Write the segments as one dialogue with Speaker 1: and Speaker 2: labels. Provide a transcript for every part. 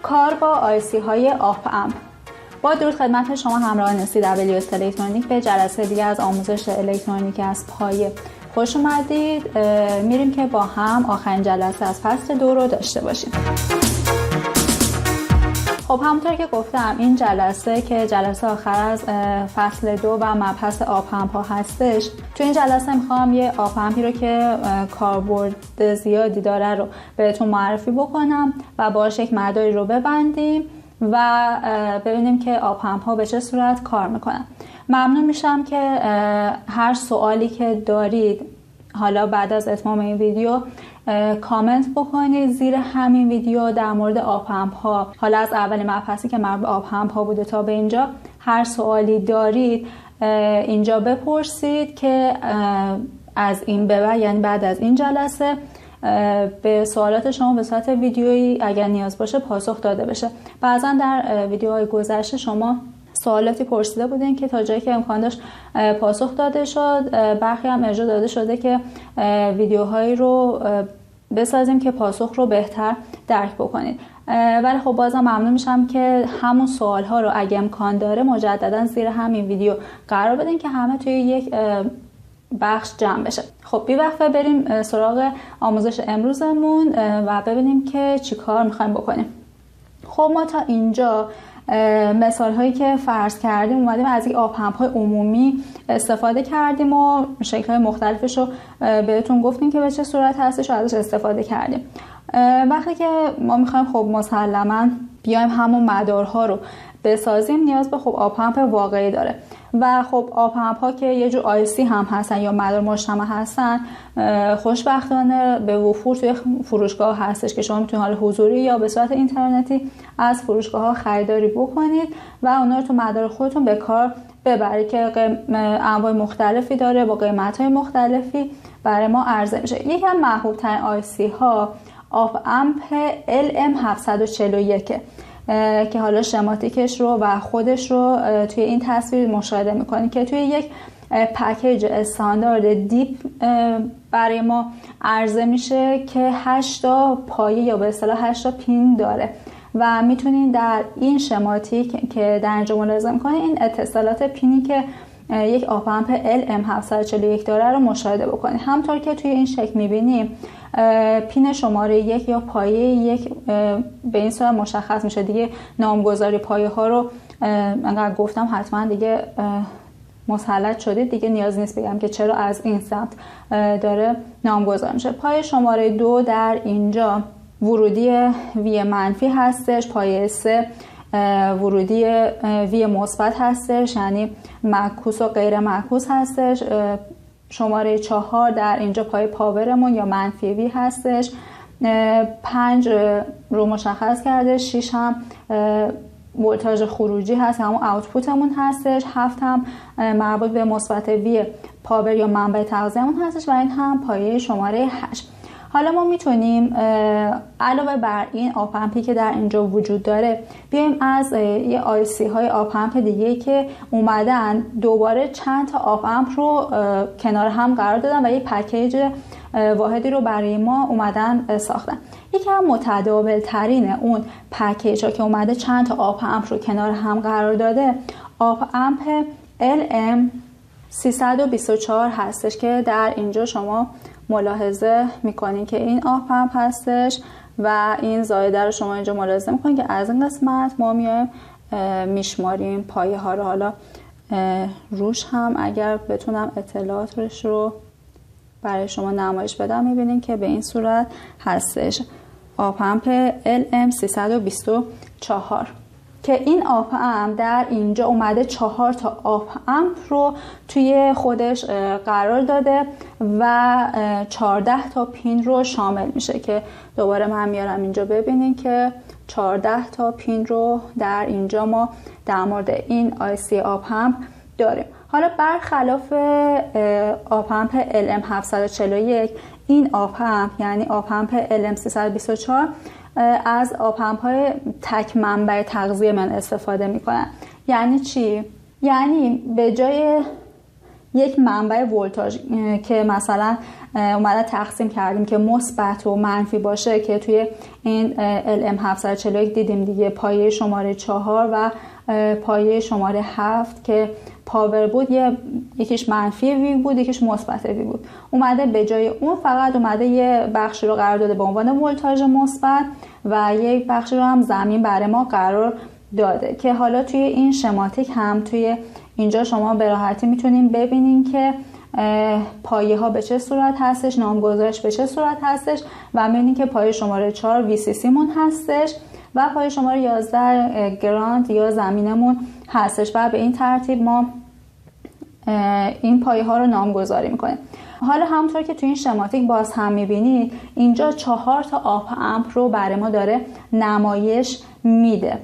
Speaker 1: کار با آیسی های آپ امپ. با درود خدمت شما همراهان CWS الکترونیک به جلسه دیگه از آموزش الکترونیک از پایه خوش اومدید. میریم که با هم آخرین جلسه از فصل 2 رو داشته باشیم. خب همونطور که گفتم این جلسه که جلسه آخر از فصل 2 و مبحث آپ امپ ها هستش. تو این جلسه میخوام یه آپ امپی رو که کاربرد زیادی داره رو بهتون معرفی بکنم و باهاش یک مداری رو ببندیم و ببینیم که آپ امپ ها به چه صورت کار میکنن. ممنون میشم که هر سوالی که دارید حالا بعد از اتمام این ویدیو کامنت بکنید زیر همین ویدیو در مورد آپ امپ ها. حالا از اول مبحثی که مربوط به آپ امپ ها بوده تا به اینجا هر سوالی دارید اینجا بپرسید که از این به بعد، یعنی بعد از این جلسه، به سوالات شما به صورت ویدیویی اگر نیاز باشه پاسخ داده بشه. بعضا در ویدیوهای گذشته شما سوالاتی پرسیده بودین که تا جایی که امکان داشت پاسخ داده شد. برخی هم ارجاع داده شده که ویدیوهایی رو بسازیم که پاسخ رو بهتر درک بکنید. ولی خب بازم ممنون میشم که همون سوالها رو اگه امکان داره مجددا زیر همین ویدیو قرار بدین که همه توی یک بخش جمع بشه. خب بی وقفه بریم سراغ آموزش امروزمون و ببینیم که چی کار میخوایم بکنیم. خب ما تا اینجا مثال هایی که فرض کردیم اومدیم از این آپ امپ های عمومی استفاده کردیم و شکل های مختلفش رو بهتون گفتیم که به چه صورت هستش و ازش استفاده کردیم. وقتی که ما میخوایم خب مسلما بیایم همون مدارها رو بسازیم نیاز به خب آپ امپ واقعی داره و خب آپ امپ ها که یه جور آیسی هم هستن یا مدار مجتمع هستن خوشبختانه به وفور توی فروشگاه هستش که شما میتونید حال حضوری یا به صورت اینترنتی از فروشگاه ها خریداری بکنید و اونا رو تو مدار خودتون به کار ببرید که انواع مختلفی داره با قیمت های مختلفی برای ما عرضه میشه. یکی از محبوب ترین آیسی ها آپ امپ LM741 که حالا شماتیکش رو و خودش رو توی این تصویر مشاهده میکنید که توی یک پکیج استاندارد دیپ برای ما عرضه میشه که 8 تا پایه یا به اصطلاح 8 تا پین داره و میتونین در این شماتیک که در اینجا ملاحظه میکنید این اتصالات پینی که یک آپ امپ LM741 داره رو مشاهده بکنید. همطور که توی این شکل میبینیم پین شماره 1 یا پایه 1 به این صورت مشخص میشه. دیگه نامگذاری پایه ها رو انقدر گفتم حتما دیگه مسلط شدید، دیگه نیاز نیست بگم که چرا از این سمت داره نامگذاری میشه. پایه شماره 2 در اینجا ورودی وی منفی هستش، پایه 3 ورودی وی مثبت هستش یعنی معکوس و غیر معکوس هستش. شماره 4 در اینجا پای پاورمون یا منفی وی هستش. 5 رو مشخص کرده. 6 هم ولتاژ خروجی هست، همون آوتپوتمون هستش. 7 هم مربوط به مثبت وی پاور یا منبع تغذیه‌مون هستش و این هم پایه شماره 8. حالا ما میتونیم علاوه بر این آپ امپی که در اینجا وجود داره بیایم از یه آیسی های آپ امپ دیگه که اومدن دوباره چند تا آپ امپ رو کنار هم قرار دادن و یه پکیج واحدی رو برای ما اومدن ساختن. یکی از متداول ترین اون پکیج ها که اومده چند تا آپ امپ رو کنار هم قرار داده آپ امپ LM324 هستش که در اینجا شما ملاحظه میکنین که این آپ امپ هستش و این زایده رو شما اینجا ملاحظه میکنین که از این قسمت ما میایم میشماریم پایه ها رو. حالا روش هم اگر بتونم اطلاعاتش رو برای شما نمایش بدم میبینین که به این صورت هستش آپ امپ LM324 که این آپ امپ در اینجا اومده 4 تا آپ امپ رو توی خودش قرار داده و 14 تا پین رو شامل میشه که دوباره من میارم اینجا ببینین که 14 تا پین رو در اینجا ما در مورد این آیسی آپ امپ داریم. حالا برخلاف آپ امپ LM741 این آپ امپ یعنی آپ امپ LM324 از آپ امپ های تک منبع تغذیه من استفاده میکنن. یعنی چی؟ یعنی به جای یک منبع ولتاژ که مثلا اومده تقسیم کردیم که مثبت و منفی باشه که توی این LM741 دیدیم دیگه، پایه شماره 4 و پایه شماره 7 که پاور بود، یکیش منفی وی بود یکیش مثبت وی بود. اومده به جای اون فقط اومده یه بخشی رو قرار داده به عنوان ولتاژ مثبت و یک بخشی رو هم زمین برای ما قرار داده که حالا توی این شماتیک هم توی اینجا شما به راحتی میتونین ببینین که پایه ها به چه صورت هستش، نامگذاریش به چه صورت هستش و میبینین که پایه شماره 4 VCC مون هستش و پایه شماره 11 گراند یا زمینمون هستش و به این ترتیب ما این پایه ها رو نامگذاری میکنیم. حالا همونطور که توی این شماتیک باز هم میبینید اینجا 4 تا آپ امپ رو برای ما داره نمایش میده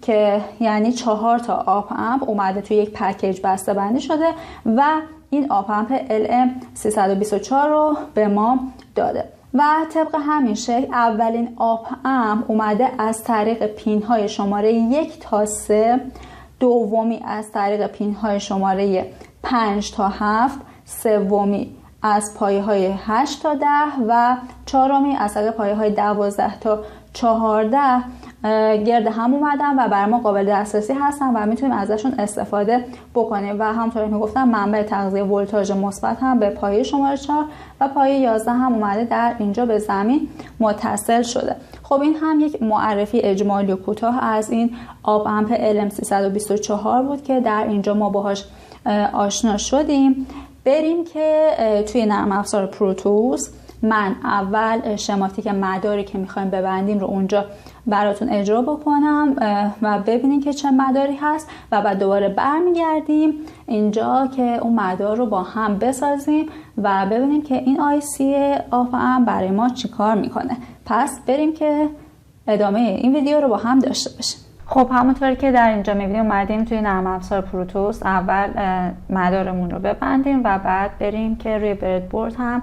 Speaker 1: که یعنی 4 تا آپ امپ اومده توی یک پکیج بسته بندی شده و این آپ امپ LM324 رو به ما داده و طبق همین شکل اولین آپ امپ اومده از طریق پین های شماره 1 تا 3، دومی از طریق پین های شماره 5 تا 7، سومی از پایه های 8 تا 10 و چهارمی از طریق پایه های 12 تا 14 گرد هم اومدن و برای ما قابل دسترسی هستن و میتونیم ازشون استفاده بکنیم و همونطور که گفتم منبع تغذیه ولتاژ مثبت هم به پایه شماره 4 و پایه 11 هم اومده در اینجا به زمین متصل شده. خب این هم یک معرفی اجمالی و کوتاه از این آپ امپ LM324 بود که در اینجا ما باهاش آشنا شدیم. بریم که توی نرم افزار پروتوس من اول شماتیک مداری که میخوایم ببندیم رو اونجا براتون اجرا بکنم و ببینیم که چه مداری هست و بعد دوباره برمیگردیم اینجا که اون مدار رو با هم بسازیم و ببینیم که این آیسی آپ امپ برای ما چی کار میکنه. پس بریم که ادامه این ویدیو رو با هم داشته باشیم. خب همونطوری که در اینجا میبینیم اومدیم توی نرم افزار پروتوس اول مدارمون رو ببندیم و بعد بریم که روی بردبورد هم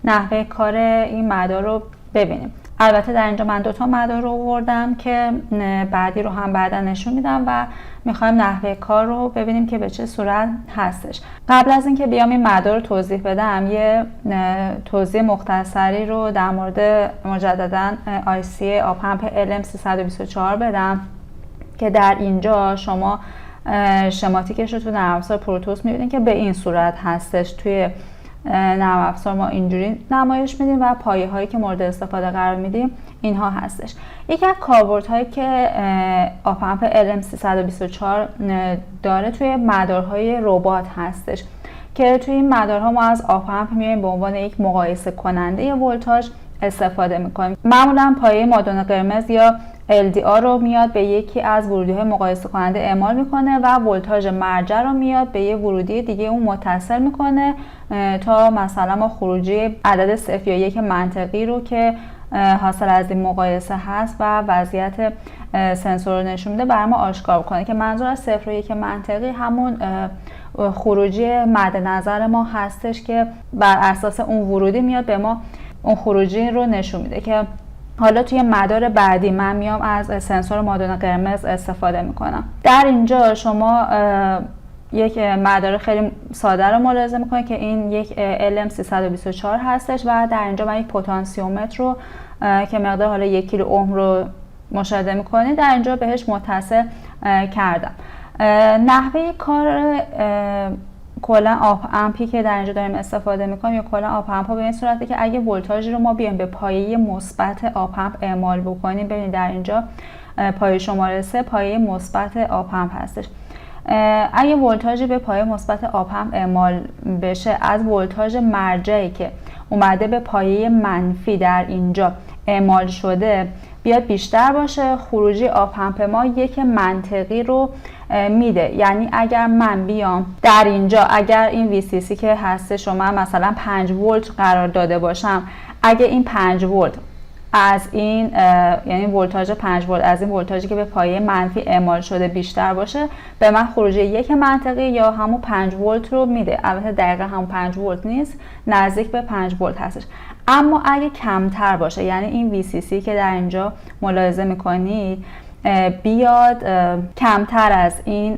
Speaker 1: نحوه کار این مدار رو ببینیم. البته در اینجا من 2 تا مدار رو آوردم که بعدی رو هم بعدا نشون میدم و میخوایم نحوه کار رو ببینیم که به چه صورت هستش. قبل از اینکه بیام این مدار رو توضیح بدم یه توضیح مختصری رو در مورد مجددا آیسی آپ امپ LM324 بدم که در اینجا شما شماتیکش رو تو نرم افزار پروتوس میبینید که به این صورت هستش. توی نرم افزار ما اینجوری نمایش میدیم و پایه هایی که مورد استفاده قرار میدیم اینها هستش. یکی از کاربردهایی که آپ امپ LM324 داره توی مدارهای ربات هستش که توی این مدارها ما از آپ امپ میایم به عنوان یک مقایسه کننده ولتاژ استفاده میکنیم. معمولا پایه مادون قرمز یا LDR رو میاد به یکی از ورودی‌های مقایسه کننده اعمال میکنه و ولتاژ مرجع رو میاد به یه ورودی دیگه اون متصل میکنه تا مثلا ما خروجی عدد 0 یا 1 منطقی رو که حاصل از این مقایسه هست و وضعیت سنسور رو نشون میده برای ما آشکار کنه که منظور از 0 و 1 منطقی همون خروجی مد نظر ما هستش که بر اساس اون ورودی میاد به ما اون خروجی رو نشون میده. که حالا توی مدار بعدی من میام از سنسور مادون قرمز استفاده میکنم. در اینجا شما یک مدار خیلی ساده رو ملاحظه میکنید که این یک LM324 هستش و در اینجا من یک پتانسیومتر رو که مقدار حالا 1 کیلو اوم رو مشاهده میکنید در اینجا بهش متصل کردم. نحوه کار کلا آپ امپی که در اینجا داریم استفاده میکنیم یا کلا آپ امپ ها به این صورته که اگه ولتاژ رو ما بیایم به پایه مثبت آپ امپ اعمال بکنیم، ببینید در اینجا پایه شماره 3 پایه مثبت آپ امپ هستش. اگه ولتاژی به پایه مثبت آپ امپ اعمال بشه از ولتاژ مرجعی که اومده به پایه منفی در اینجا اعمال شده بیاد بیشتر باشه، خروجی آپ امپ ما 1 منطقی رو میده. یعنی اگر من بیام در اینجا اگر این VCC که هست شما مثلا 5 ولت قرار داده باشم، اگه این 5 ولت از این یعنی ولتاژ 5 ولت از این ولتاژی که به پایه منفی اعمال شده بیشتر باشه، به من خروجی 1 منطقی یا همون 5 ولت رو میده. البته دقیقا همون 5 ولت نیست، نزدیک به 5 ولت هستش. اما اگه کمتر باشه، یعنی این VCC که در اینجا ملاحظه میکنید بیاد کمتر از این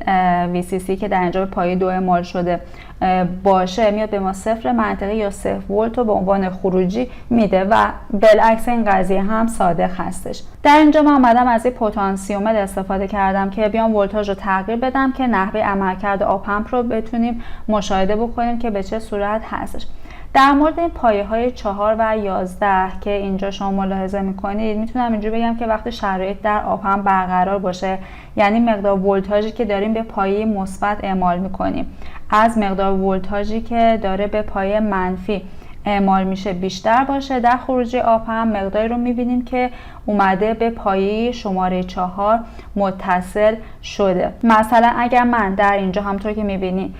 Speaker 1: VCC که در اینجا به پایه 2 اعمال شده باشه، میاد به ما 0 منطقی یا 0 ولت رو به عنوان خروجی میده و بالعکس این قضیه هم صادق هستش. در اینجا من اومدم از این پتانسیومتر استفاده کردم که بیام ولتاژ رو تغییر بدم که نحوه عملکرد آب پمپ رو بتونیم مشاهده بکنیم که به چه صورت هستش. در مورد این پایه های 4 و 11 که اینجا شما ملاحظه میکنید، میتونم اینجوری بگم که وقتی شرایط در آب پمپ برقرار باشه، یعنی مقدار ولتاژی که داریم به پایه مثبت اعمال میکنیم از مقدار ولتاژی که داره به پایه منفی اعمال میشه بیشتر باشه، در خروجی آب پمپ مقداری رو میبینیم که اومده به پایه شماره 4 متصل شده. مثلا اگر من در اینجا همونطور که میبینی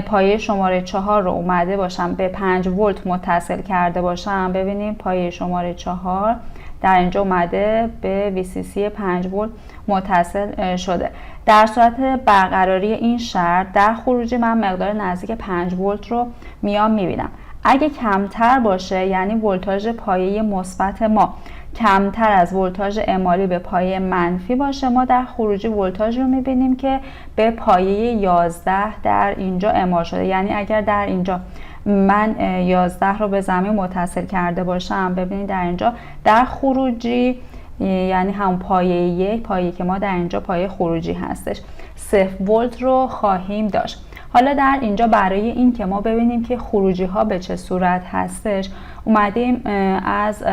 Speaker 1: پایه شماره 4 رو اومده باشم به 5 ولت متصل کرده باشم، ببینیم پایه شماره 4 در اینجا اومده به VCC 5 ولت متصل شده. در صورت برقراری این شرط در خروجی من مقدار نزدیک 5 ولت رو میام میبینم. اگه کمتر باشه، یعنی ولتاژ پایه مثبت ما کمتر از ولتاژ اعمالی به پایه منفی باشه، ما در خروجی ولتاژ رو میبینیم که به پایه 11 در اینجا اعمال شده. یعنی اگر در اینجا من 11 رو به زمین متصل کرده باشم، ببینید در اینجا در خروجی یعنی هم پایه 1 پایه که ما در اینجا پایه خروجی هستش 0 ولت رو خواهیم داشت. حالا در اینجا برای این که ما ببینیم که خروجی ها به چه صورت هستش، اومدیم از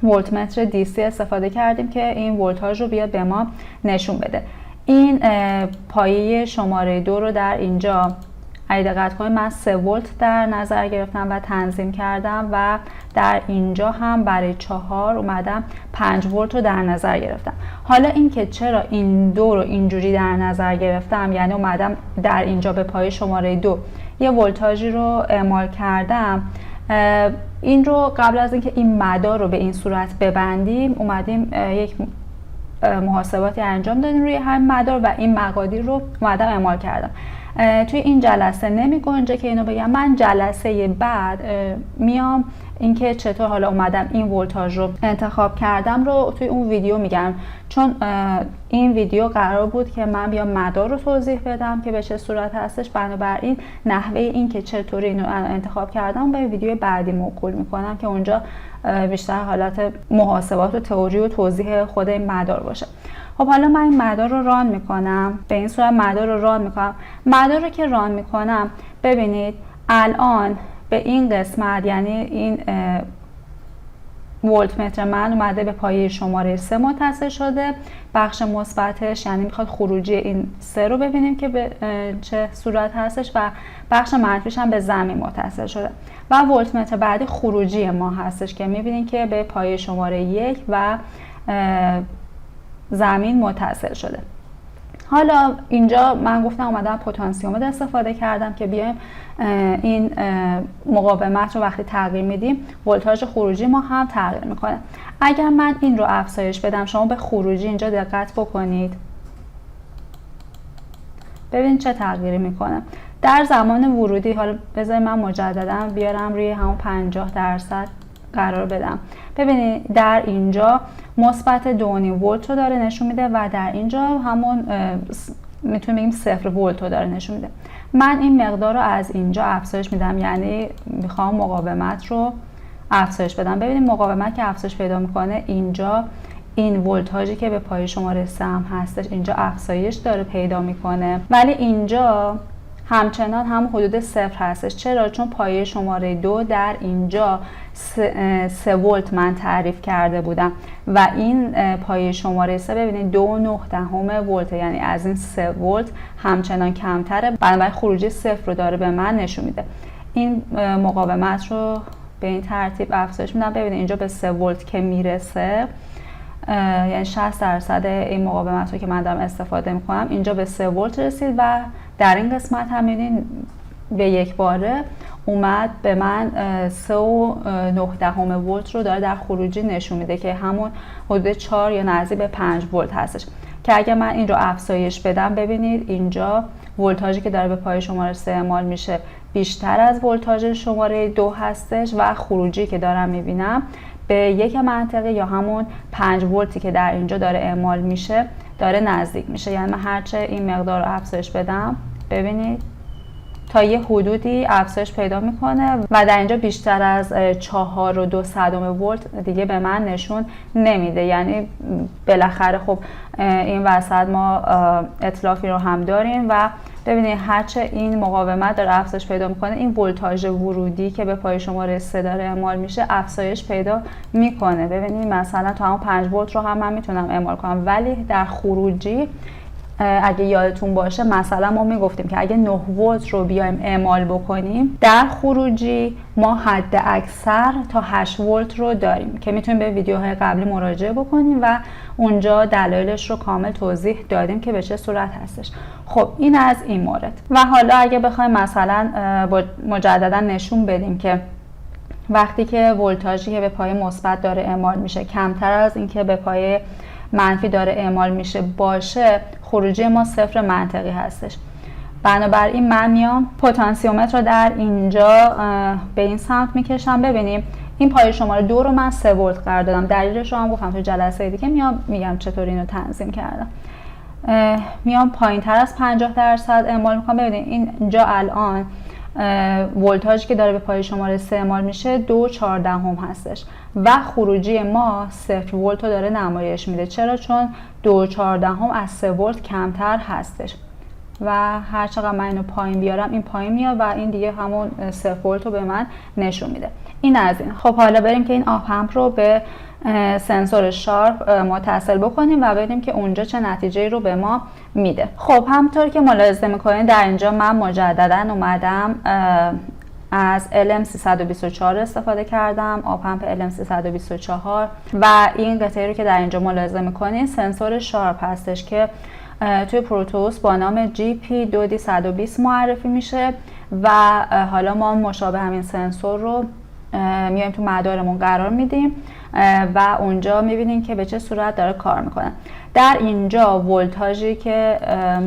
Speaker 1: ولتمتر DC استفاده کردیم که این ولتاژ رو بیاد به ما نشون بده. این پایه شماره 2 رو در اینجا اگه دقت کنید من 3 ولت در نظر گرفتم و تنظیم کردم و در اینجا هم برای 4 اومدم 5 ولت رو در نظر گرفتم. حالا این که چرا این دو رو اینجوری در نظر گرفتم، یعنی اومدم در اینجا به پایه شماره 2 یه ولتاژی رو اعمال کردم، این رو قبل از اینکه این مدار رو به این صورت ببندیم اومدیم یک محاسباتی انجام دادیم روی هر مدار و این مقادیر رو اومدم اعمال کردم. توی این جلسه نمی گنجه که اینو بگم. من جلسه بعد میام اینکه چطور حالا اومدم این ولتاژ رو انتخاب کردم رو توی اون ویدیو میگم، چون این ویدیو قرار بود که من بیام مدار رو توضیح بدم که به چه صورت هستش، بنابراین نحوه این که چطوری اینو انتخاب کردم به ویدیو بعدی موکول میکنم که اونجا بیشتر حالت محاسبات و تئوری و توضیح خود این مدار باشه. خب حالا من این مدار رو ران میکنم، به این صورت مدار رو ران میکنم. مدار رو که ران میکنم ببینید الان به این قسمت، یعنی این ولتمتر من اومده به پایه شماره 3 متصل شده، بخش مثبتش یعنی میخواد خروجی این 3 رو ببینیم که به چه صورت هستش و بخش منفیش هم به زمین متصل شده و ولتمتر بعدی خروجی ما هستش که میبینیم که به پایه شماره 1 و زمین متصل شده. حالا اینجا من گفتم اومدم پتانسیومتر استفاده کردم که بیایم این مقاومت رو وقتی تغییر میدیم ولتاژ خروجی ما هم تغییر میکنه. اگر من این رو افزایش بدم، شما به خروجی اینجا دقت بکنید، ببین چه تغییری میکنه. در زمان ورودی، حالا بذارید من مجددا بیارم روی همون 50% قرار بدم، ببینید در اینجا مثبت 2.5 ولت رو داره نشون میده و در اینجا همون میتونیم بگیم 0 ولت رو داره نشون میده. من این مقدار رو از اینجا افزایش میدم، یعنی میخوام مقاومت رو افزایش بدم. ببینید مقاومت که افزایش پیدا میکنه اینجا این ولتاژی که به پایه شماره 3 هم هستش اینجا افزایش داره پیدا میکنه، ولی اینجا همچنان هم حدود 0 هستش. چرا؟ چون پایه شماره 2 در اینجا 3 ولت من تعریف کرده بودم و این پایه شماره 3 ببینید 2.9 ولت، یعنی از این 3 ولت همچنان کمتره، بنابراین خروجی 0 رو داره به من نشون میده. این مقاومت رو به این ترتیب افزایش میدم. ببینید اینجا به 3 ولت که میرسه، یعنی 60% این مقاومت رو که من دارم استفاده میکنم اینجا به 3 ولت رسید و در این قسمت هم میدین به یک باره اومد به من 3.9 ولت رو داره در خروجی نشون میده که همون حدود 4 یا نزدیک به 5 ولت هستش که اگر من این رو افزایش بدم ببینید اینجا ولتاژی که داره به پایه شماره 3 اعمال میشه بیشتر از ولتاژ شماره 2 هستش و خروجی که دارم میبینم به یک منطقه یا همون 5 ولتی که در اینجا داره اعمال میشه داره نزدیک میشه. یعنی من هرچه این مقدار رو افزایش بدم، ببینید تا یه حدودی افزایش پیدا میکنه و در اینجا بیشتر از 4.2 ولت دیگه به من نشون نمیده. یعنی بالاخره خب این وسط ما اتلافی رو هم داریم و ببینید هرچه این مقاومت داره افزایش پیدا میکنه، این ولتاژ ورودی که به پای شماره 3 داره اعمال میشه افزایش پیدا میکنه. ببینید مثلا تا همون 5 ولت رو هم من میتونم اعمال کنم، ولی در خروجی اگه یادتون باشه مثلا ما میگفتیم که اگه 9 ولت رو بیایم اعمال بکنیم، در خروجی ما حد اکثر تا 8 ولت رو داریم که میتونیم به ویدیوهای قبلی مراجعه بکنیم و اونجا دلایلش رو کامل توضیح دادیم که به چه صورت هستش. خب این از این مورد. و حالا اگه بخوایم مثلا مجددا نشون بدیم که وقتی که ولتاژی که به پای مثبت داره اعمال میشه کمتر از اینکه به پای منفی داره اعمال میشه باشه، خروجی ما صفر منطقی هستش. بنابراین من میام پتانسیومتر رو در اینجا به این سمت میکشم. ببینیم این پای شماره 2 رو من 3 ولت قرار دادم. دلیلش رو هم گفتم تو جلسه دیگه میام میگم چطور اینو تنظیم کردم. میام پایین تر از 50% اعمال میکنم. ببینید اینجا الان ولتاژی که داره به پای شماره 3 اعمال میشه 2.14 هستش و خروجی ما 0 ولت رو داره نمایش میده. چرا؟ چون 2.14 از 3 ولت کمتر هستش و هر چقدر من اینو پایین بیارم این پایین میاد و این دیگه همون 0 ولت رو به من نشون میده. این از این. خب حالا بریم که این آپ امپ رو به سنسور شارپ متصل بکنیم و ببینیم که اونجا چه نتیجه رو به ما میده. خب همونطور که ملاحظه میکنید در اینجا من مجددا اومدم از LM324 استفاده کردم، آپ امپ LM324 و این قطعه رو که در اینجا ملاحظه میکنید سنسور شارپ هستش که توی پروتوس با نام GP2D120 معرفی میشه و حالا ما مشابه همین سنسور رو میایم تو مدارمون قرار میدیم و اونجا میبینیم که به چه صورت داره کار میکنه. در اینجا ولتاژی که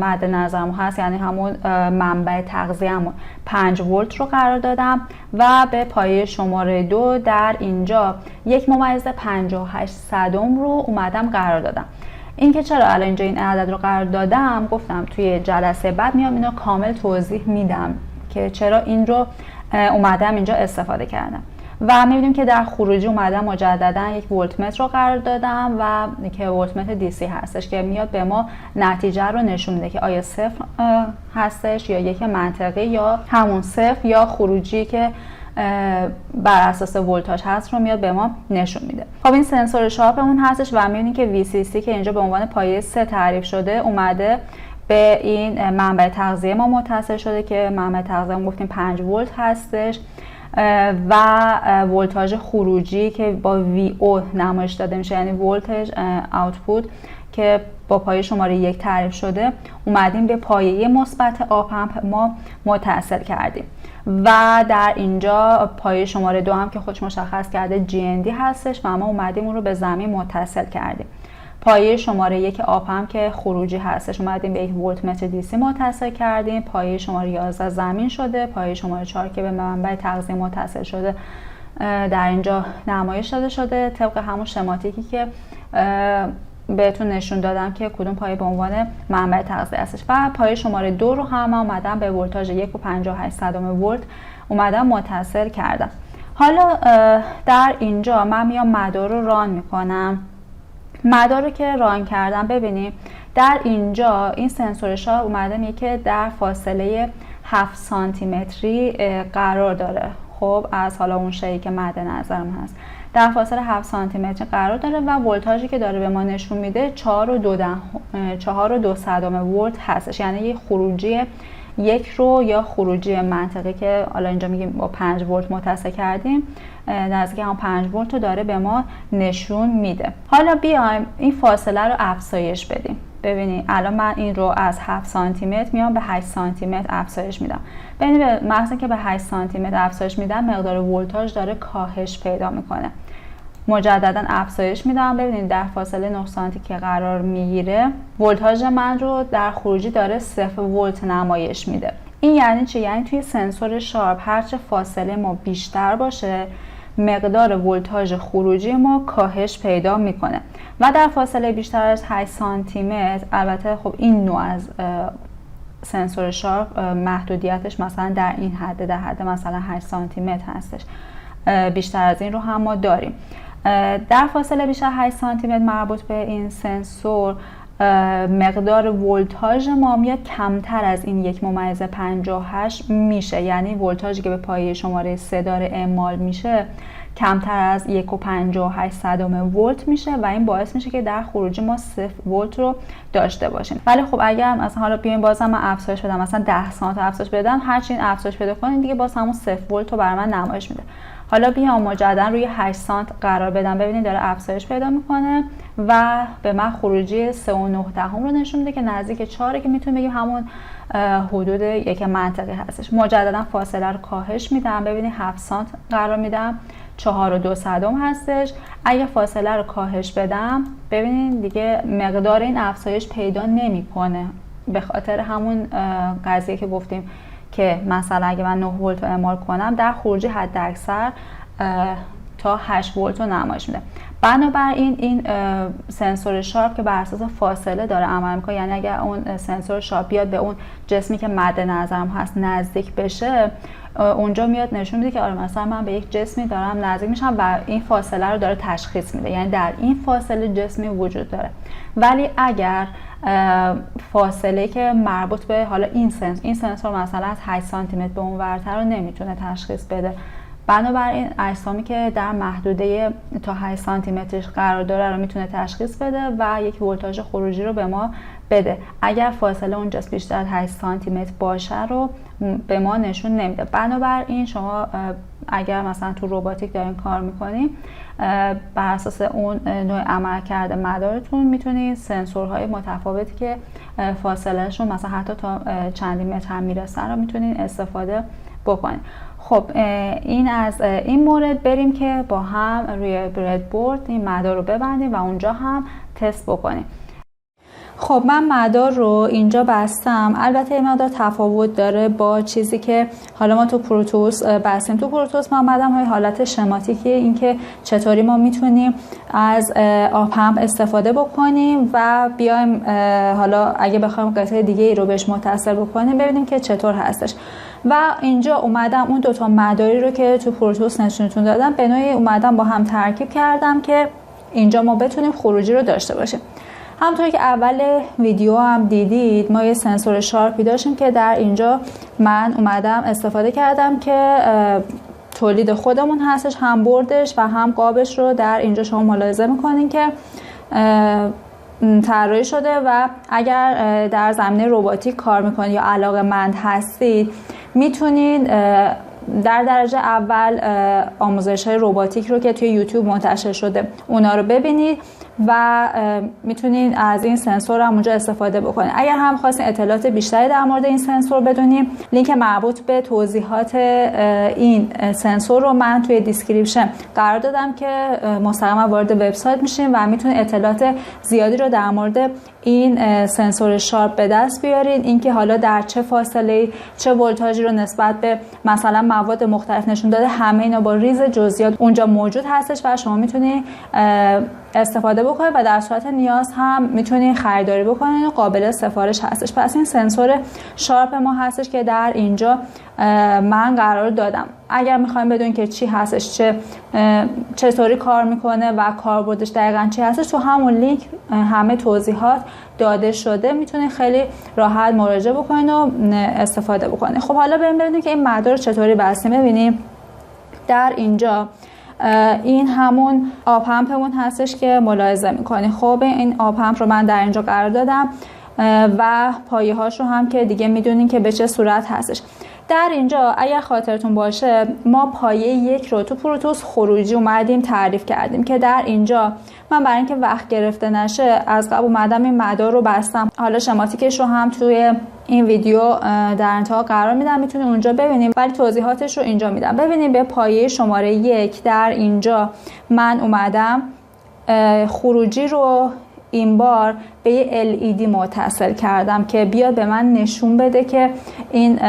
Speaker 1: مد نظرم هست، یعنی همون منبع تغذیه‌مون 5 ولت رو قرار دادم و به پایه شماره 2 در اینجا 1.58 رو اومدم قرار دادم. این که چرا الان اینجا این عدد رو قرار دادم گفتم توی جلسه بعد میام اینو کامل توضیح میدم که چرا این رو اومدم اینجا استفاده کردم. و میبینیم که در خروجی اومدم مجددا یک ولتمتر رو قرار دادم و که ولتمتر دیسی هستش که میاد به ما نتیجه رو نشون میده که آیا صفر هستش یا یک منطقی یا همون صفر یا خروجی که بر اساس ولتاژ هست رو میاد به ما نشون میده. خب این سنسور شارپمون هستش و میبینیم که VCC که اینجا به عنوان پایه 3 تعریف شده اومده به این منبع تغذیه ما متصل شده که منبع تغذیه ما گفتیم 5 ولت هستش و ولتاژ خروجی که با VO نمایش داده میشه، یعنی ولتاژ آوتپوت که با پایه شماره 1 تعریف شده اومدیم به پایه مثبت آپ امپ ما متصل کردیم و در اینجا پایه شماره 2 هم که خودش مشخص کرده GND هستش و ما اومدیم اون رو به زمین متصل کردیم. پایه شماره 1 آپ امپ که خروجی هستش اومدیم به یک ولتمتر دیسی متصل کردیم. پایه شماره 11 زمین شده. پایه شماره 4 که به منبع تغذیه متصل شده در اینجا نمایش داده شده طبق همون شماتیکی که بهتون نشون دادم که کدوم پایه به عنوان منبع تغذیه هستش. و پایه شماره 2 رو هم اومدم به ولتاژ 1.58 ولت اومدم متصل کردم. حالا در اینجا من میام مدار رو ران میکنم. مدار رو که ران کردم ببینیم در اینجا این سنسور شارپ اومده میگه که در فاصله 7 سانتی متری قرار داره. خب از حالا اون شیء که مد نظرم هست در فاصله 7 سانتی متر قرار داره و ولتاژی که داره به ما نشون میده 4.2 ولت هستش، یعنی یه خروجی 1 رو یا خروجی منطقی که حالا اینجا میگیم با 5 ولت متصل کردیم نزدیک هم 5 ولت رو داره به ما نشون میده. حالا بیایم این فاصله رو افزایش بدیم. ببینید الان من این رو از 7 سانتی متر میام به 8 سانتی متر افزایش میدم. ببینید به محض که به 8 سانتی متر افزایش میدم مقدار ولتاژ داره کاهش پیدا میکنه. مجددا افزایش میدم. ببینید در فاصله 9 سانتی که قرار میگیره ولتاژ من رو در خروجی داره 0 ولت نمایش میده. این یعنی چی؟ یعنی توی سنسور شارپ هرچه فاصله ما بیشتر باشه مقدار ولتاژ خروجی ما کاهش پیدا میکنه و در فاصله بیشتر از 8 سانتی متر، البته خب این نوع از سنسور شارپ محدودیتش مثلا در این حد، در حد مثلا 8 سانتی متر هستش، بیشتر از این رو هم ما داریم. در فاصله بیشتر 8 سانتی متر مربوط به این سنسور مقدار ولتاژ ما میاد کمتر از این 1.58 میشه، یعنی ولتاژی که به پایه شماره 3 داره اعمال میشه کمتر از 1.58 ولت میشه و این باعث میشه که در خروجی ما 0 ولت رو داشته باشیم. ولی خب اگر مثلا حالا بیایم بازم من افزایش بدم، مثلا 10 سانت افزایش بدم، هرچی این افزایش پیدا کنین دیگه باز همون 0 ولت رو برای من نمایش میده. حالا بیام مجددا روی 8 سانت قرار بدم، ببینید داره افزایش پیدا میکنه و به من خروجی 3.9 رو نشون میده که نزدیک 4 که میتونیم بگیم همون حدود یک منطقی هستش. مجددا فاصله رو کاهش میدم، ببینید 7 سانت قرار میدم 4.2 هستش. اگه فاصله رو کاهش بدم ببینید دیگه مقدار این افزایش پیدا نمیکنه، به خاطر همون قضیه که گفتیم که مثلا اگه من 9 ولت رو اعمال کنم در خروجی حد اکثر تا 8 ولت رو نمایش میده. بنابراین این سنسور شارپ که بر اساس فاصله داره عمل میکنه، یعنی اگر اون سنسور شارپ بیاد به اون جسمی که مد نظرم هست نزدیک بشه، اونجا میاد نشون میده که آره مثلا من به یک جسمی دارم نزدیک میشم و این فاصله رو داره تشخیص میده، یعنی در این فاصله جسمی وجود داره. ولی اگر فاصله که مربوط به حالا این سنسور مثلا از 8 سانتی متر به اون ورتر رو نمیتونه تشخیص بده، بنابراین اجسامی که در محدوده تا 8 سانتی مترش قرار داره رو میتونه تشخیص بده و یک ولتاژ خروجی رو به ما بده. اگر فاصله اون جسم بیشتر از 8 سانتی متر باشه رو به ما نشون نمیده. بنابراین شما اگر مثلا تو روباتیک دارین کار میکنین، بر اساس اون نوع عملکرد مدارتون میتونید سنسورهای متفاوتی که فاصلهشون مثلا حتی تا چندین متر هم میرسن رو میتونید استفاده بکنید. خب این از این مورد. بریم که با هم روی بردبورد این مدار رو ببندیم و اونجا هم تست بکنیم. خب من مدار رو اینجا بستم. البته این مدار تفاوت داره با چیزی که حالا ما تو پروتوس بستیم. تو پروتوس ما مدام های حالت شماتیکی، این که چطوری ما میتونیم از آب پمپ استفاده بکنیم و بیایم حالا اگه بخوایم قطعه دیگه ای رو بهش متصل بکنیم ببینیم که چطور هستش. و اینجا اومدم اون دوتا مداری رو که تو پروتوس نشونتون دادم به نوعی اومدم با هم ترکیب کردم که اینجا ما بتونیم خروجی رو داشته باشیم. همونطور که اول ویدیو هم دیدید ما یه سنسور شارپی داشتیم که در اینجا من اومدم استفاده کردم که تولید خودمون هستش، هم بردش و هم قابش رو در اینجا شما ملاحظه میکنین که طراحی شده و اگر در زمینه رباتیک کار میکنید یا علاقه‌مند هستید میتونید در درجه اول آموزش‌های رباتیک رو که توی یوتیوب منتشر شده اونا رو ببینید و میتونید از این سنسور هم اونجا استفاده بکنید. اگر هم خواستین اطلاعات بیشتری در مورد این سنسور بدونیم، لینک مربوط به توضیحات این سنسور رو من توی دیسکریپشن قرار دادم که مستقیما وارد وبسایت میشین و میتونید اطلاعات زیادی رو در مورد این سنسور شارپ به دست بیارید. اینکه حالا در چه فاصله چه ولتاژی رو نسبت به مثلا مواد مختلف نشون داده، همه اینا با ریز جزئیات اونجا موجود هستش و شما میتونید استفاده بکنید و در صورت نیاز هم میتونید خریداری بکنید و قابل سفارش هستش. پس این سنسور شارپ ما هستش که در اینجا من قرار دادم. اگر میخوایم بدونید که چی هستش، چطوری کار میکنه و کاربردش دقیقاً چی هستش، تو همون لینک همه توضیحات داده شده، میتونید خیلی راحت مراجعه بکنید و استفاده بکنید. خب حالا بریم ببینیم که این مدار چطوری بستیم. ببینیم در اینجا این همون آب پمپمون هستش که ملاحظه میکنید. خب این آب پمپ رو من در اینجا قرار دادم و پایه هاش رو هم که دیگه میدونین که به چه صورت هستش. در اینجا اگر خاطرتون باشه ما پایه 1 رو تو پروتوس خروجی اومدیم تعریف کردیم که در اینجا من برای اینکه وقت گرفته نشه از قبل اومدم این مدار رو بستم. حالا شماتیکش رو هم توی این ویدیو در انتها قرار میدم، میتونید اونجا ببینیم، ولی توضیحاتش رو اینجا میدم. ببینید به پایه شماره 1 در اینجا من اومدم خروجی رو این بار به یه LED متصل کردم که بیاد به من نشون بده که این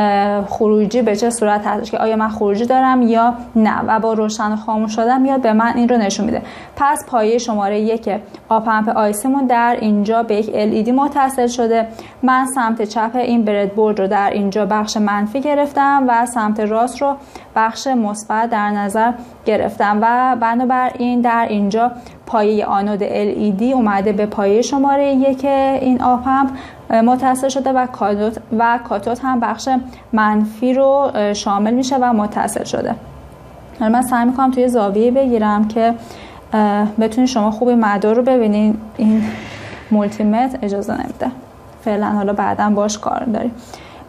Speaker 1: خروجی به چه صورت هستش، که آیا من خروجی دارم یا نه، و با روشن و خاموش شدن میاد به من این رو نشون میده. پس پایه شماره 1 آپ امپ آیسیمون در اینجا به یک LED متصل شده. من سمت چپ این بردبورد رو در اینجا بخش منفی گرفتم و سمت راست رو بخش مثبت در نظر گرفتم و بنابراین در اینجا پایه آنود LED اومده به پایه شماره 1 این آپ امپ متصل شده و کاتود هم بخش منفی رو شامل میشه و متصل شده. من سعی میکنم توی زاویه بگیرم که بتونید شما خوب این مدار رو ببینید. این مولتی متر اجازه نمیده فعلا، حالا بعدا باش کار داریم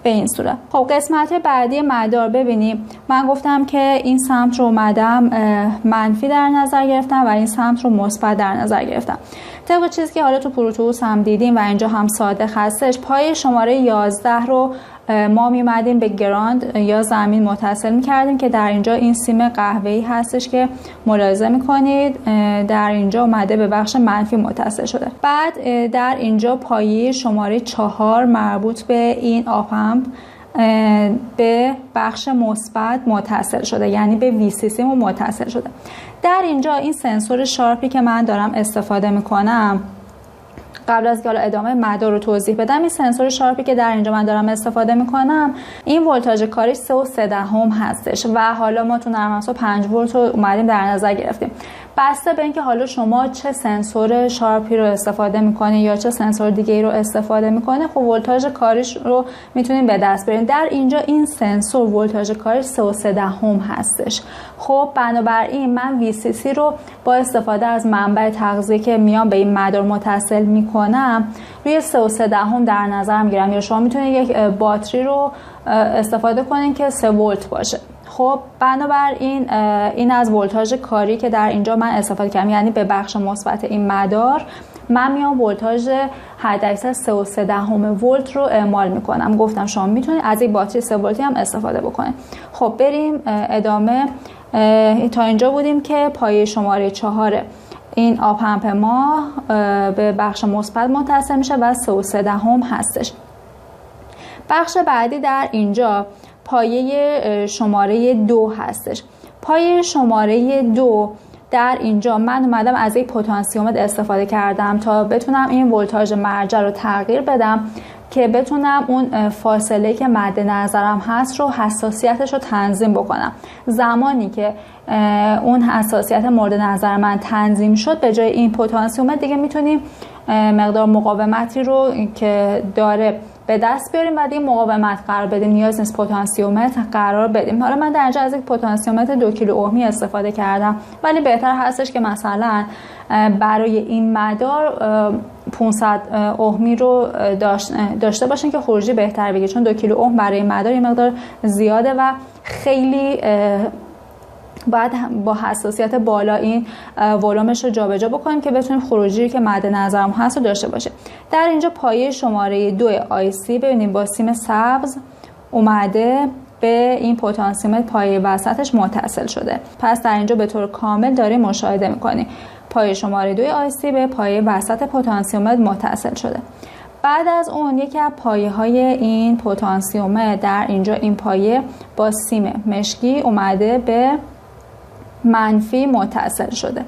Speaker 1: به این صورت. خب قسمت بعدی مدار ببینیم. من گفتم که این سمت رو اومدم منفی در نظر گرفتم و این سمت رو مثبت در نظر گرفتم. طبق چیزی که حالا تو پروتوس هم دیدیم و اینجا هم صادق هستش، پای شماره 11 رو ما میمدیم به گراند یا زمین متصل میکردیم که در اینجا این سیم قهوه‌ای هستش که ملاحظه میکنید در اینجا اومده به بخش منفی متصل شده. بعد در اینجا پایه شماره 4 مربوط به این آپ امپ به بخش مثبت متصل شده، یعنی به VCC متصل شده. در اینجا این سنسور شارپی که من دارم استفاده میکنم، قبل از که حالا ادامه مدار رو توضیح بدم، این سنسور شارپی که در اینجا من دارم استفاده میکنم، این ولتاژ کارش 3.3 هستش و حالا ما تو نرم افزار 5 ولت رو اومدیم در نظر گرفتیم. بسته به اینکه حالا شما چه سنسور شارپی رو استفاده میکنید یا چه سنسور دیگه ای رو استفاده میکنید، خب ولتاژ کاریش رو میتونید به دست بیارید. در اینجا این سنسور ولتاژ کارش 3.3 هستش. خب بنابراین من VCC رو با استفاده از منبع تغذیه که میام به این مدار متصل میکنم روی 3.3 در نظر میگیرم، یا شما میتونید یک باتری رو استفاده کنید که 3 ولت باشه. خب بنابراین این از ولتاژ کاری که در اینجا من استفاده کردم، یعنی به بخش مثبت این مدار من میام ولتاژ حداکثر 3.3 ولت رو اعمال میکنم. گفتم شما میتونید از این باتری 3 ولتی هم استفاده بکنید. خب بریم ادامه. تا اینجا بودیم که پایه شماره 4 این آپ امپ ما به بخش مثبت متصل میشه و 3.3 هستش. بخش بعدی در اینجا پایه شماره 2 هستش. پایه شماره 2 در اینجا من اومدم از یک پتانسیومتر استفاده کردم تا بتونم این ولتاژ مرجع رو تغییر بدم که بتونم اون فاصله که مد نظرم هست رو حساسیتش رو تنظیم بکنم. زمانی که اون حساسیت مورد نظر من تنظیم شد، به جای این پتانسیومتر دیگه میتونیم مقدار مقاومتی رو که داره به دست بیاریم و دیگه مقاومت قرار بدیم، نیاز نیست پتانسیومتر قرار بدیم. حالا من در اینجا از یک پتانسیومتر 2 کیلو اومی استفاده کردم، ولی بهتر هستش که مثلا برای این مدار 500 اومی رو داشته باشین که خروجی بهتر بگیره، چون 2 کیلو اوم برای مدار یه مقدار زیاده و خیلی باید با حساسیت بالا این ولومش رو جابجا بکنیم که بتونیم خروجی که مد نظرم هست رو داشته باشه. در اینجا پایه شماره 2 IC ببینیم با سیم سبز اومده به این پتانسیومتر پایه وسطش متصل شده. پس در اینجا به طور کامل داریم مشاهده میکنیم پایه شماره 2 IC به پایه وسط پتانسیومتر متصل شده. بعد از اون یکی از پایه های این پتانسیومتر در اینجا این پایه با سیم مشکی اومده به منفی متصل شده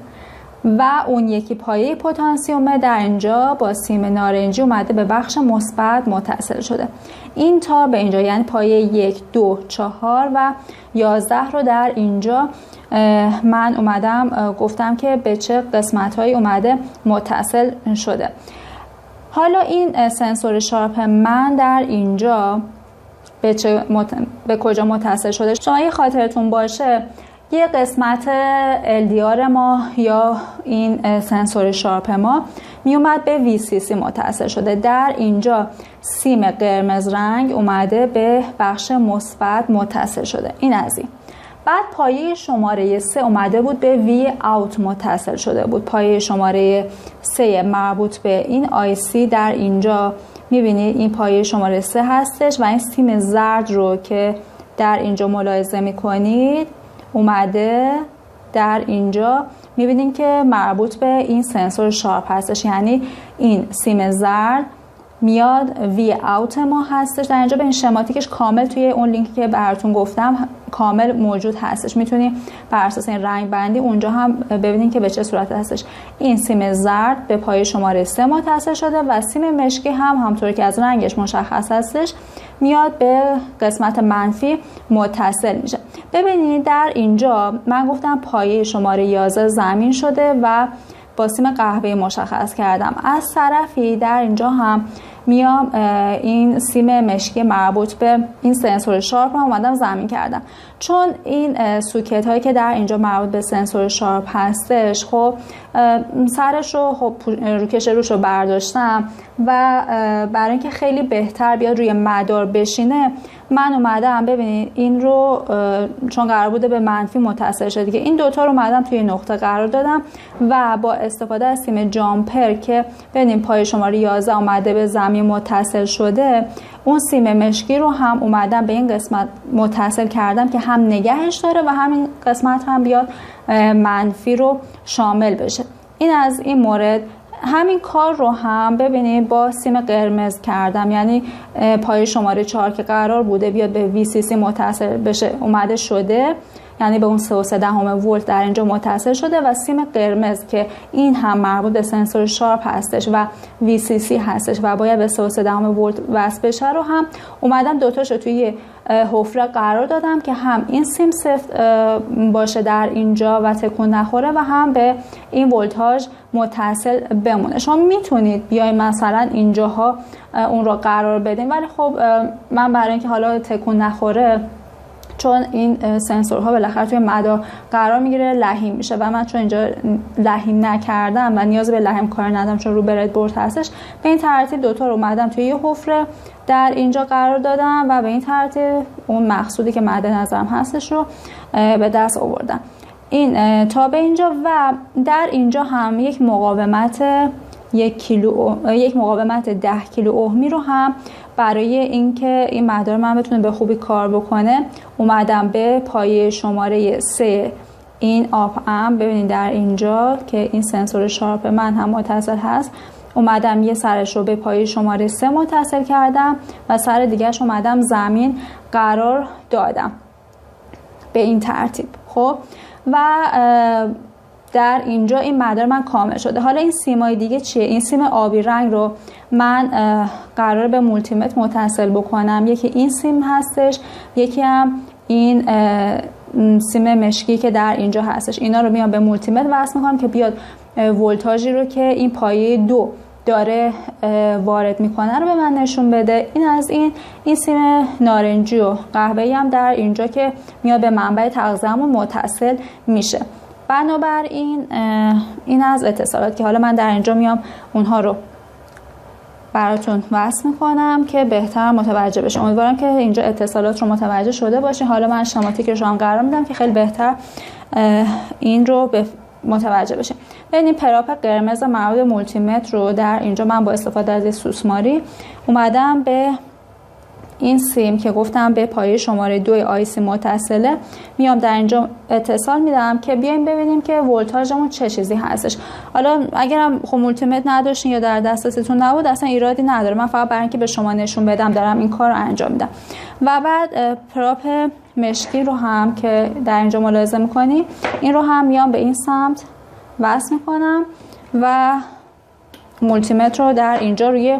Speaker 1: و اون یکی پایه پتانسیومتر در اینجا با سیم نارنجی اومده به بخش مثبت متصل شده. این تا به اینجا یعنی پایه 1 2 4 و 11 رو در اینجا من اومدم گفتم که به چه قسمت هایی اومده متصل شده. حالا این سنسور شارپ من در اینجا به کجا متصل شده؟ شما یه خاطرتون باشه یه قسمت LDR ما یا این سنسور شارپ ما می اومد به VCC متصل شده. در اینجا سیم قرمز رنگ اومده به بخش مثبت متصل شده. این از این. بعد پایه شماره 3 اومده بود به V out متصل شده بود. پایه شماره 3 مربوط به این IC در اینجا میبینید این پایه شماره 3 هستش و این سیم زرد رو که در اینجا ملاحظه میکنید اومده در اینجا میبینیم که مربوط به این سنسور شارپ هستش، یعنی این سیم زرد میاد وی اوت ما هستش. در اینجا به این شماتیکش کامل توی اون لینکی که براتون گفتم کامل موجود هستش، میتونید بر اساس این رنگ بندی اونجا هم ببینید که به چه صورت هستش. این سیم زرد به پایه شماره 3 متصل شده و سیم مشکی هم همونطور که از رنگش مشخص هستش میاد به قسمت منفی متصل میشه. ببینید در اینجا من گفتم پایه شماره 11 زمین شده و با سیم قهوه‌ای مشخص کردم. از طرفی در اینجا هم میام این سیم مشکی مربوط به این سنسور شارپ رو اومدم زمین کردم. چون این سوکت هایی که در اینجا مربوط به سنسور شارپ هستش، خب سرش رو خب روکش روش رو برداشتم و برای اینکه خیلی بهتر بیاد روی مدار بشینه من اومدم ببینید این رو چون قرار بوده به منفی متصل شده دیگه، این دوتا رو اومدم توی نقطه قرار دادم و با استفاده از سیم جامپر که ببینید پای شماره 11 اومده به زمین متصل شده، اون سیم مشکی رو هم اومدم به این قسمت متصل کردم که هم نگهش داره و همین قسمت هم بیاد منفی رو شامل بشه. این از این مورد. همین کار رو هم ببینید با سیم قرمز کردم، یعنی پای شماره 4 که قرار بوده بیاد به VCC متصل بشه اومده شده، یعنی به اون 3.3 ولت در اینجا متصل شده و سیم قرمز که این هم مربوط به سنسور شارپ هستش و VCC هستش و باید به 3.3 ولت وصل بشه رو هم اومدم دوتاشو توی حفره قرار دادم که هم این سیم سفت باشه در اینجا و تکون نخوره و هم به این ولتاژ متصل بمونه. شما میتونید بیای مثلا اینجاها اون رو قرار بدین، ولی خب من برای اینکه حالا تکون نخوره، چون این سنسورها بالاخره توی مدار قرار میگیره لحیم میشه و من چون اینجا لحیم نکردم و نیاز به لحیم کار ندارم چون رو برد بورد هستش، به این ترتیب دوتا رو اومدم توی یه حفره در اینجا قرار دادم و به این ترتیب اون مقصودی که مد نظرم هستش رو به دست آوردم. این تا به اینجا و در اینجا هم یک مقاومت 10 کیلو اوهمی رو هم برای اینکه این مدار من بتونه به خوبی کار بکنه اومدم به پایه شماره 3 این آپ ام، ببینید در اینجا که این سنسور شارپ من هم متصل هست، اومدم یه سرش رو به پایه شماره 3 متصل کردم و سر دیگهش اومدم زمین قرار دادم به این ترتیب. خب و در اینجا این مدار من کامل شده. حالا این سیمای دیگه چیه؟ این سیم آبی رنگ رو من قرار به مولتیمت متصل بکنم. یکی این سیم هستش، یکی هم این سیم مشکی که در اینجا هستش. اینا رو میام به مولتیمت وصل میکنم که بیاد ولتاژی رو که این پایه 2 داره وارد میکنه رو به من نشون بده. این از این سیم نارنجی و قهوه‌ای هم در اینجا که میاد به منبع تغذیه‌مون متصل میشه. بنابراین این از اتصالات که حالا من در اینجا میام اونها رو براتون وصل میکنم که بهتر متوجه بشه. امیدوارم که اینجا اتصالات رو متوجه شده باشین. حالا من شماتیکش رو هم قرار میدم که خیلی بهتر این رو متوجه بشه. ببینید پراپ قرمز مربوط به مولتیمت رو در اینجا من با استفاده از سوسماری اومدم به این سیم که گفتم به پایه شماره 2 آیسی متصله میام در اینجا اتصال میدم که بیایم ببینیم که ولتاژمون چه چیزی هستش. حالا اگرم خب مولتیمت نداشتین یا در دسترستون نبود اصلا ایرادی نداره، من فقط برای اینکه به شما نشون بدم دارم این کار رو انجام میدم. و بعد پراپ مشکی رو هم که در اینجا ملاحظه میکنی این رو هم میام به این سمت وصل میکنم و مولتیمت رو در اینجا روی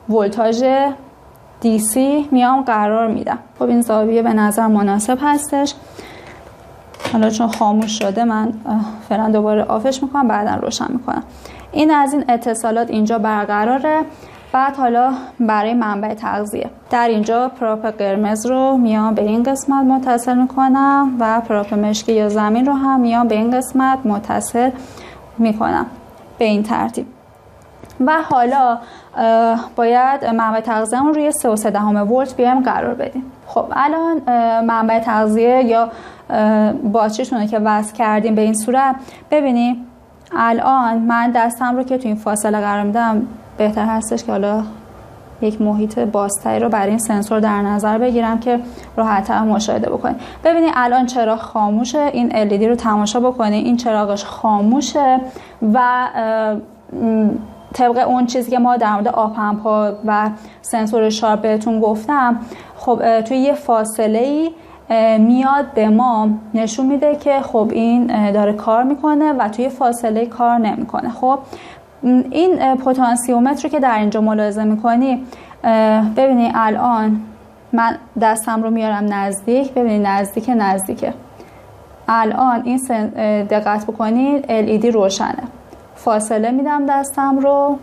Speaker 1: ولتاژ DC میام قرار میدم. خب این زاویه به نظر مناسب هستش. حالا چون خاموش شده من فعلا دوباره آفش میکنم، بعدا روشن میکنم. این از این اتصالات اینجا برقراره. بعد حالا برای منبع تغذیه در اینجا پراپ قرمز رو میام به این قسمت متصل میکنم و پراپ مشکی یا زمین رو هم میام به این قسمت متصل میکنم به این ترتیب. و حالا باید منبع تغذیه‌مون روی 3.3 ولت بیایم قرار بدیم. خب الان منبع تغذیه یا باتریتون رو که وصل کردیم به این صورت، ببینید الان من دستم رو که تو این فاصله قرار میدم بهتر هستش که حالا یک محیط بازتری رو برای این سنسور در نظر بگیرم که راحت‌تر مشاهده بکنید. ببینید الان چراغ خاموشه، این LED رو تماشا بکنید، این چراغش خاموشه و طبق اون چیزی که ما در مورد آب پمپ‌ها و سنسور شارپ بهتون گفتم، خب توی یه فاصله‌ای میاد به ما نشون میده که خب این داره کار میکنه و توی فاصله کار نمیکنه. خب این پتانسیومتر رو که در اینجا ملاحظه میکنی، ببینید الان من دستم رو میارم نزدیک، ببینید نزدیکه. الان این دقت بکنید LED روشنه، فاصله میدم دستم رو،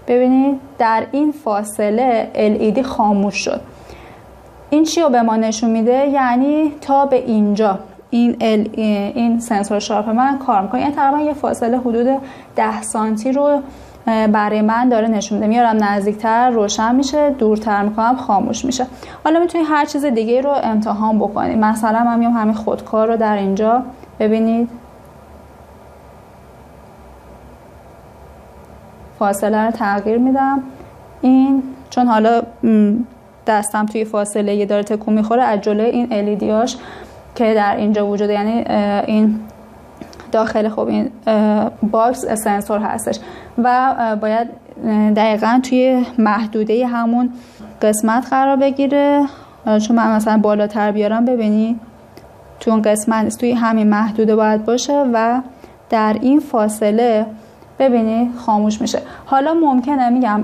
Speaker 1: ببینید در این فاصله LED خاموش شد. این چی رو به ما نشون میده؟ یعنی تا به اینجا این سنسور شارپ من کار میکنه، یعنی تقریبا یه فاصله حدود 10 سانتی رو برای من داره نشون میده. میارم نزدیکتر روشن میشه، دورتر میکنم خاموش میشه. حالا میتونید هر چیز دیگه رو امتحان بکنید. مثلا من میام همین خودکار رو در اینجا ببینید، فاصله رو تغییر میدم. این چون حالا دستم توی فاصله یه داره تکون میخوره، از جلوی این LEDاش که در اینجا وجوده، یعنی این داخل خب این باکس سنسور هستش و باید دقیقاً توی محدوده همون قسمت قرار بگیره. چون من مثلا بالاتر بیارم، ببینید توی اون قسمت نیست، توی همین محدوده باید باشه و در این فاصله ببینید خاموش میشه. حالا ممکنه میگم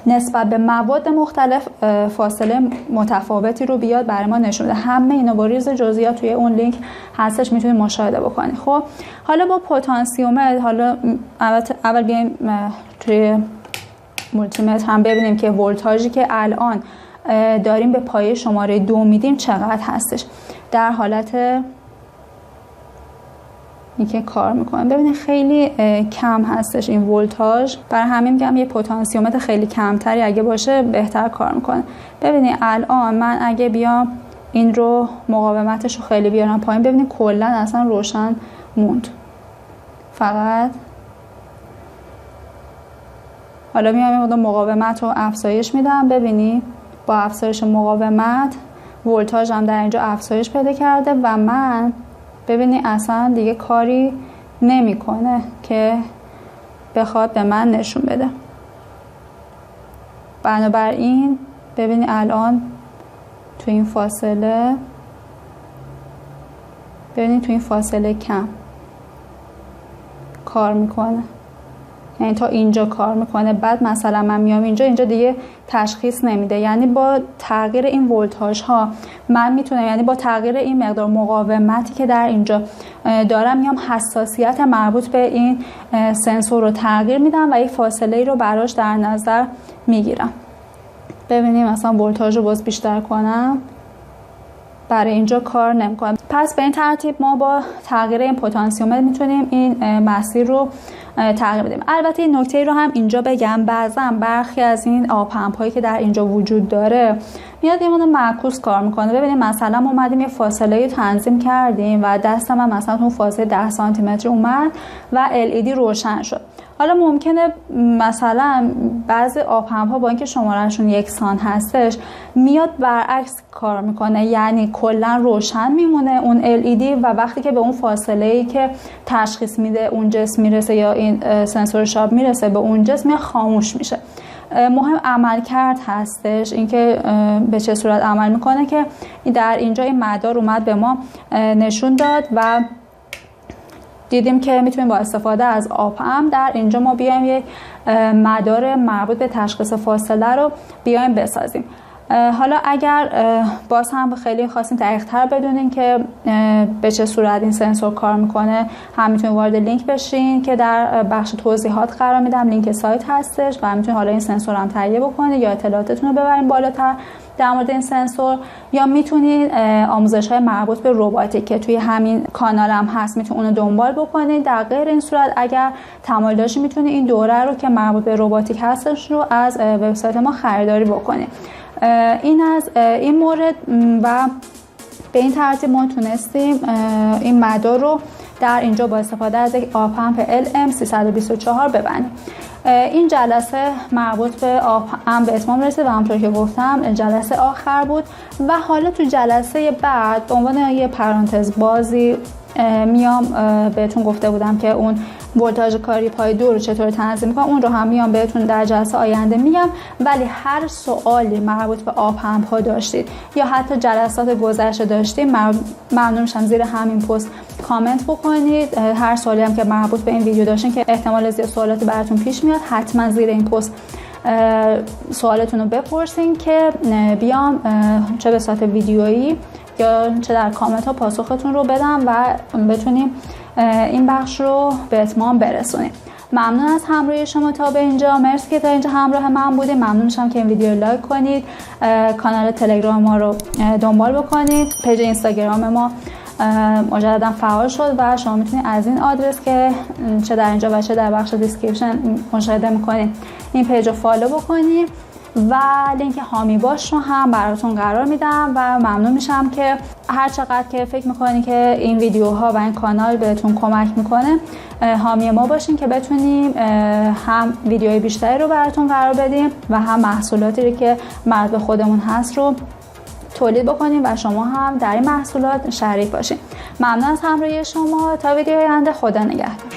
Speaker 1: نسبت به مواد مختلف فاصله متفاوتی رو بیاد برای ما نشون بده. همه اینا با ریز جزئیات توی اون لینک هستش، میتونید مشاهده بکنید. خب حالا با پتانسیومتر، حالا اول بیایم توی مولتیمتر هم ببینیم که ولتاژی که الان داریم به پایه شماره 2 میدیم چقدر هستش در حالت که کار میکنه. ببینید خیلی کم هستش این ولتاژ، برای همین میگم یه پتانسیومتر خیلی کمتری اگه باشه بهتر کار میکنه. ببینید الان من اگه بیام این رو مقاومتش رو خیلی بیارم پایین، ببینید کلا اصلا روشن موند. فقط حالا میام این مقاومت رو افزایش میدم، ببینید با افزایش مقاومت ولتاژ هم در اینجا افزایش پیدا کرده و من ببینید اصلا دیگه کاری نمیکنه که بخواد به من نشون بده. بنابراین ببینید الان تو این فاصله، ببینید تو این فاصله کم کار میکنه، یعنی تا اینجا کار میکنه. بعد مثلا من میام اینجا دیگه تشخیص نمیده. یعنی با تغییر این ولتاژ ها من میتونم، یعنی با تغییر این مقدار مقاومتی که در اینجا دارم، میام حساسیت مربوط به این سنسور رو تغییر میدم و یک فاصله رو براش در نظر میگیرم. ببینیم مثلا ولتاژ رو باز بیشتر کنم، برای اینجا کار نمیکنه. پس به این ترتیب ما با تغییر این پتانسیومتر میتونیم این مسیر رو تغییر بدیم. البته این نکته رو هم اینجا بگم، بعضا برخی از این آب پمپ هایی که در اینجا وجود داره میاد یه مقدار معکوس کار میکنه. ببینید مثلا ما اومدیم یه فاصله تنظیم کردیم و دستم هم مثلا اون فاصله 10 سانتی متر اومد و LED روشن شد. حالا ممکنه مثلا بعضی آب پمپ ها با اینکه شمارهشون یکسان هستش میاد برعکس کار میکنه، یعنی کلا روشن میمونه اون LED و وقتی که به اون فاصله‌ای که تشخیص میده اون جسم میرسه یا این سنسور شارپ میرسه به اون جسم خاموش میشه. مهم عملکرد هستش، اینکه به چه صورت عمل میکنه که در اینجا این مدار اومد به ما نشون داد و دیدیم که میتونیم با استفاده از آب پمپ در اینجا ما بیایم یک مدار مربوط به تشخیص فاصله رو بیایم بسازیم. حالا اگر باز هم خیلی خواستین دقیق‌تر بدونین که به چه صورت این سنسور کار میکنه، هم میتونید وارد لینک بشین که در بخش توضیحات قرار میدم، لینک سایت هستش و میتونید حالا این سنسور هم تهیه بکنید یا اطلاعاتتون رو ببرین بالاتر در مورد این سنسور، یا میتونید آموزش‌های مربوط به روباتیک که توی همین کانال هم هست میتونید اونو دنبال بکنید. در غیر این صورت اگر تمایل داشتید میتونید این دوره رو که مربوط به روباتیک هستش رو از وبسایت ما خریداری بکنید. این از این مورد و به این ترتیب ما تونستیم این مدار رو در اینجا با استفاده از یک آب پمپ LM324 ببندیم. این جلسه مربوط به آپم به اتمام رسید و همونطور که گفتم جلسه آخر بود و حالا تو جلسه بعد به عنوان یه پرانتز بازی میام بهتون گفته بودم که اون ولتاژ کاری پای 2 رو چطور تنظیم کنم، اون رو هم میام بهتون در جلسه آینده میگم. ولی هر سوالی مربوط به آپمپ ها داشتید یا حتی جلسات گذشته داشتید، ممنون میشم زیر همین پست کامنت بکنید. هر سوالی هم که مربوط به این ویدیو داشتین که احتمال زیاد سوالاتی براتون پیش میاد، حتما زیر این پست سوالتون رو بپرسین که بیام چه به صورت ویدیویی یا چه در کامنت ها پاسختون رو بدم و بتونیم این بخش رو به اتمام برسونیم. ممنون از همراهی شما تا به اینجا. مرسی که تا اینجا همراه من بودید. ممنون میشم که این ویدیو رو لایک کنید، کانال تلگرام ما رو دنبال بکنید، پیج اینستاگرام ما مجددا فعال شد و شما میتونید از این آدرس که چه در اینجا و چه در بخش دیسکریپشن مشاهده میکنید این پیج رو فالو بکنید و لینک حامی باش رو هم براتون قرار میدم و ممنون میشم که هر چقدر که فکر میکنید که این ویدیوها و این کانال بهتون کمک میکنه حامی ما باشین که بتونیم هم ویدیوهای بیشتری رو براتون قرار بدیم و هم محصولاتی رو که مربوط به خودمون هست رو تولید بکنیم و شما هم در این محصولات شریک باشین. ممنون از همراهی شما. تا ویدیوی آینده، خدا نگهدار.